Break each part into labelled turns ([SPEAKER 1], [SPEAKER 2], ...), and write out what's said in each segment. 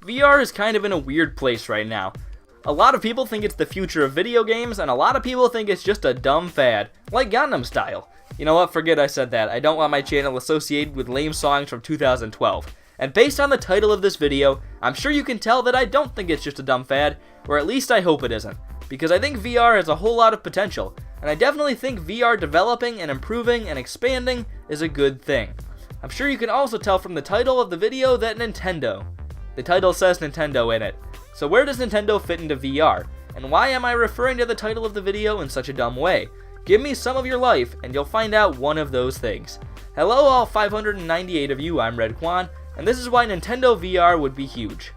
[SPEAKER 1] VR is kind of in a weird place right now. A lot of people think it's the future of video games, and a lot of people think it's just a dumb fad, like Gangnam Style. You know what, forget I said that. I don't want my channel associated with lame songs from 2012. And based on the title of this video, I'm sure you can tell that I don't think it's just a dumb fad, or at least I hope it isn't. Because I think VR has a whole lot of potential, and I definitely think VR developing and improving and expanding is a good thing. I'm sure you can also tell from the title of the video that Nintendo. The title says Nintendo in it. So where does Nintendo fit into VR? And why am I referring to the title of the video in such a dumb way? Give me some of your life, and you'll find out one of those things. Hello all 598 of you, I'm Redkwan, and this is why Nintendo VR would be huge.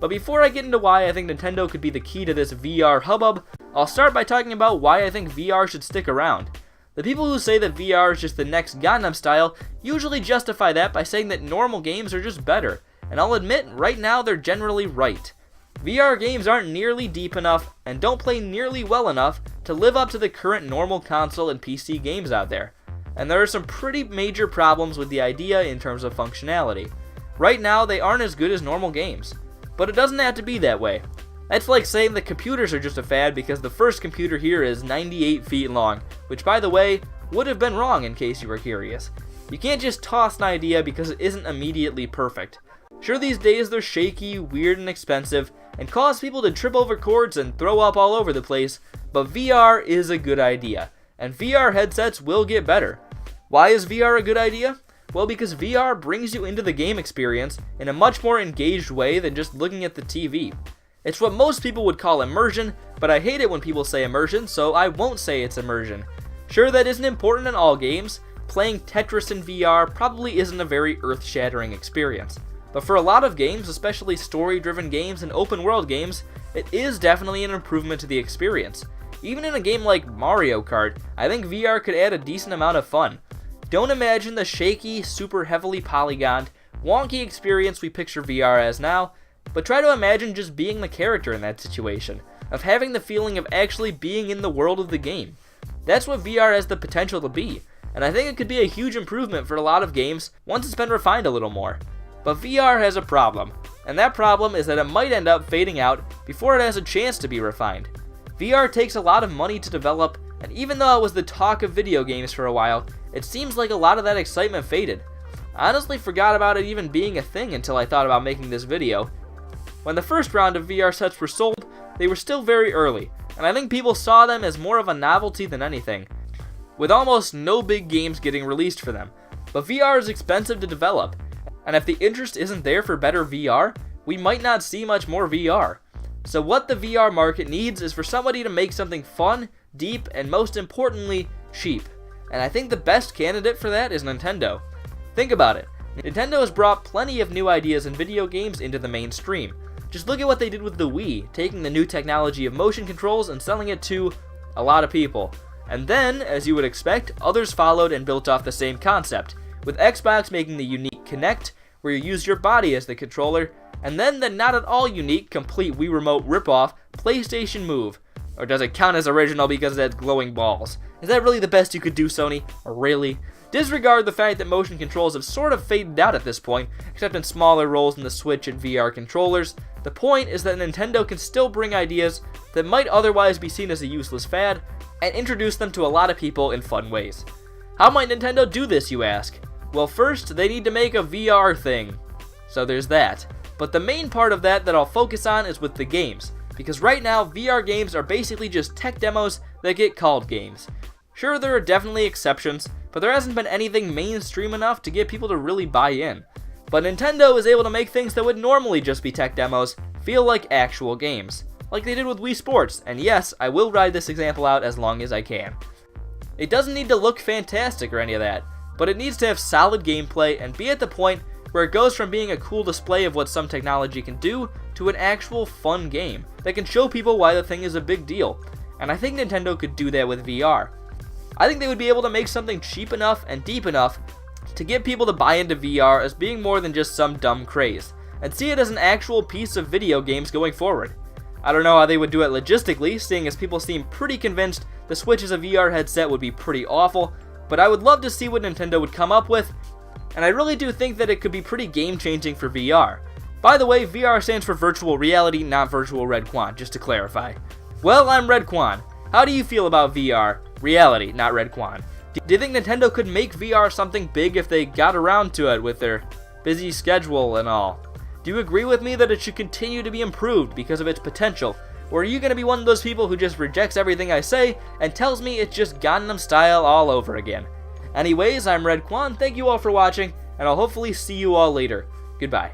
[SPEAKER 1] But before I get into why I think Nintendo could be the key to this VR hubbub, I'll start by talking about why I think VR should stick around. The people who say that VR is just the next Gangnam Style usually justify that by saying that normal games are just better. And I'll admit, right now they're generally right. VR games aren't nearly deep enough and don't play nearly well enough to live up to the current normal console and PC games out there. And there are some pretty major problems with the idea in terms of functionality. Right now they aren't as good as normal games. But it doesn't have to be that way. That's like saying that computers are just a fad because the first computer here is 98 feet long, which by the way, would have been wrong in case you were curious. You can't just toss an idea because it isn't immediately perfect. Sure, these days they're shaky, weird, and expensive, and cause people to trip over cords and throw up all over the place, but VR is a good idea, and VR headsets will get better. Why is VR a good idea? Well, because VR brings you into the game experience in a much more engaged way than just looking at the TV. It's what most people would call immersion, but I hate it when people say immersion, so I won't say it's immersion. Sure, that isn't important in all games. Playing Tetris in VR probably isn't a very earth-shattering experience. But for a lot of games, especially story-driven games and open-world games, it is definitely an improvement to the experience. Even in a game like Mario Kart, I think VR could add a decent amount of fun. Don't imagine the shaky, super heavily polygoned, wonky experience we picture VR as now, but try to imagine just being the character in that situation, of having the feeling of actually being in the world of the game. That's what VR has the potential to be, and I think it could be a huge improvement for a lot of games once it's been refined a little more. But VR has a problem, and that problem is that it might end up fading out before it has a chance to be refined. VR takes a lot of money to develop, and even though it was the talk of video games for a while, it seems like a lot of that excitement faded. I honestly forgot about it even being a thing until I thought about making this video. When the first round of VR sets were sold, they were still very early, and I think people saw them as more of a novelty than anything, with almost no big games getting released for them. But VR is expensive to develop, and if the interest isn't there for better VR, we might not see much more VR. So what the VR market needs is for somebody to make something fun, deep, and most importantly, cheap. And I think the best candidate for that is Nintendo. Think about it. Nintendo has brought plenty of new ideas in video games into the mainstream. Just look at what they did with the Wii, taking the new technology of motion controls and selling it to a lot of people. And then, as you would expect, others followed and built off the same concept, with Xbox making the unique Kinect, where you use your body as the controller, and then the not at all unique, complete Wii Remote ripoff, PlayStation Move. Or does it count as original because it has glowing balls? Is that really the best you could do, Sony? Or really? Disregard the fact that motion controls have sort of faded out at this point, except in smaller roles in the Switch and VR controllers. The point is that Nintendo can still bring ideas that might otherwise be seen as a useless fad, and introduce them to a lot of people in fun ways. How might Nintendo do this, you ask? Well, first, they need to make a VR thing. So there's that. But the main part of that I'll focus on is with the games, because right now, VR games are basically just tech demos that get called games. Sure, there are definitely exceptions, but there hasn't been anything mainstream enough to get people to really buy in. But Nintendo is able to make things that would normally just be tech demos feel like actual games, like they did with Wii Sports, and yes, I will ride this example out as long as I can. It doesn't need to look fantastic or any of that, but it needs to have solid gameplay and be at the point where it goes from being a cool display of what some technology can do to an actual fun game that can show people why the thing is a big deal. And I think Nintendo could do that with VR. I think they would be able to make something cheap enough and deep enough to get people to buy into VR as being more than just some dumb craze, and see it as an actual piece of video games going forward. I don't know how they would do it logistically, seeing as people seem pretty convinced the Switch as a VR headset would be pretty awful, but I would love to see what Nintendo would come up with, and I really do think that it could be pretty game-changing for VR. By the way, VR stands for virtual reality, not virtual Redkwan, just to clarify. Well, I'm Redkwan. How do you feel about VR? Reality, not Redkwan. Do you think Nintendo could make VR something big if they got around to it with their busy schedule and all? Do you agree with me that it should continue to be improved because of its potential? Or are you going to be one of those people who just rejects everything I say and tells me it's just Gangnam Style all over again? Anyways, I'm Redkwan, thank you all for watching, and I'll hopefully see you all later. Goodbye.